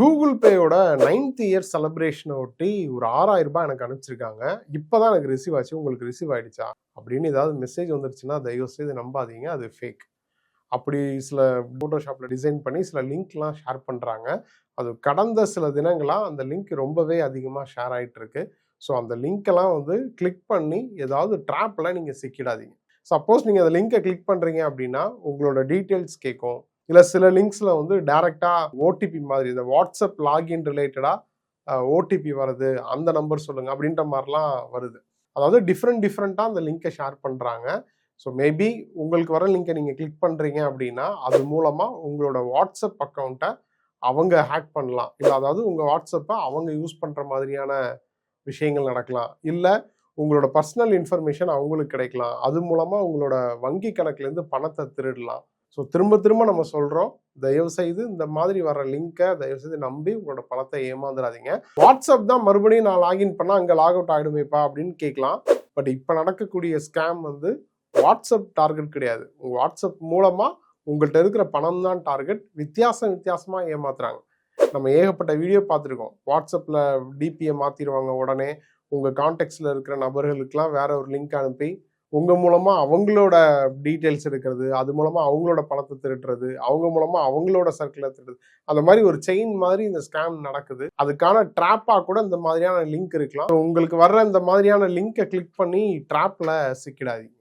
Google பேயோட 9th year செலிப்ரேஷனை ஒட்டி ஒரு 6,000 ரூபாய் எனக்கு அனுப்பிச்சிருக்காங்க. இப்பதான் எனக்கு ரிசீவ் ஆச்சு. உங்களுக்கு ரிசீவ் ஆயிடுச்சா அப்படின்னு ஏதாவது மெசேஜ் வந்துருச்சுன்னா தயவு செய்து நம்பாதீங்க, அது ஃபேக். அப்படி சில போட்டோஷாப்ல டிசைன் பண்ணி சில லிங்க்லாம் ஷேர் பண்றாங்க. அது கடந்த சில தினங்களா அந்த லிங்க் ரொம்பவே அதிகமாக ஷேர் ஆயிட்டு இருக்கு. ஸோ அந்த லிங்க்கெல்லாம் வந்து கிளிக் பண்ணி ஏதாவது ட்ராப்ல நீங்க சிக்கிடாதீங்க. சப்போஸ் நீங்க அந்த லிங்கை கிளிக் பண்றீங்க அப்படின்னா உங்களோட டீட்டெயில்ஸ் கேட்கும். இல்லை சில லிங்க்ஸ்ல வந்து டைரக்டா ஓடிபி மாதிரி இந்த வாட்ஸ்அப் லாகின் ரிலேட்டடா ஓடிபி வருது, அந்த நம்பர் சொல்லுங்க அப்படின்ற மாதிரிலாம் வருது. அதாவது டிஃப்ரெண்டா அந்த லிங்கை ஷேர் பண்றாங்க. ஸோ மேபி உங்களுக்கு வர லிங்கை நீங்கள் கிளிக் பண்ணுறீங்க அப்படின்னா அது மூலமாக உங்களோட வாட்ஸ்அப் அக்கௌண்ட்டை அவங்க ஹேக் பண்ணலாம். இல்லை அதாவது உங்கள் வாட்ஸ்அப்பை அவங்க யூஸ் பண்ணுற மாதிரியான விஷயங்கள் நடக்கலாம். இல்லை உங்களோட பர்சனல் இன்ஃபர்மேஷன் அவங்களுக்கு கிடைக்கலாம். அது மூலமாக உங்களோட வங்கி கணக்குலேருந்து பணத்தை திருடலாம். ஸோ திரும்ப திரும்ப நம்ம சொல்கிறோம், தயவு செய்து இந்த மாதிரி வர லிங்கை தயவு செய்து நம்பி உங்களோட பணத்தை ஏமாந்துடாதீங்க. வாட்ஸ்அப் தான் மறுபடியும் நான் லாகின் பண்ணால் அங்கே லாக் அவுட் ஆகிடுமேப்பா அப்படின்னு கேட்கலாம். பட் இப்போ நடக்கக்கூடிய ஸ்கேம் வந்து வாட்ஸ்அப் டார்கெட் கிடையாது. உங்கள் வாட்ஸ்அப் மூலமாக உங்கள்கிட்ட இருக்கிற பணம் தான் டார்கெட். வித்தியாசமாக ஏமாத்துறாங்க. நம்ம ஏகப்பட்ட வீடியோ பார்த்துருக்கோம். வாட்ஸ்அப்பில் டிபியை மாற்றிடுவாங்க. உடனே உங்கள் கான்டெக்ட்ஸில் இருக்கிற நபர்களுக்கெல்லாம் வேற ஒரு லிங்க் அனுப்பி உங்கள் மூலமாக அவங்களோட டீட்டெயில்ஸ் எடுக்கிறது, அது மூலமாக அவங்களோட பணத்தை திருடுறது, அவங்க மூலமாக அவங்களோட சர்க்கிளை திருடுறது, அந்த மாதிரி ஒரு செயின் மாதிரி இந்த ஸ்கேம் நடக்குது. அதுக்கான ட்ராப்பாக கூட இந்த மாதிரியான லிங்க் இருக்கலாம். உங்களுக்கு வர்ற இந்த மாதிரியான லிங்கை கிளிக் பண்ணி ட்ராப்பில் சிக்கிடாதீங்க.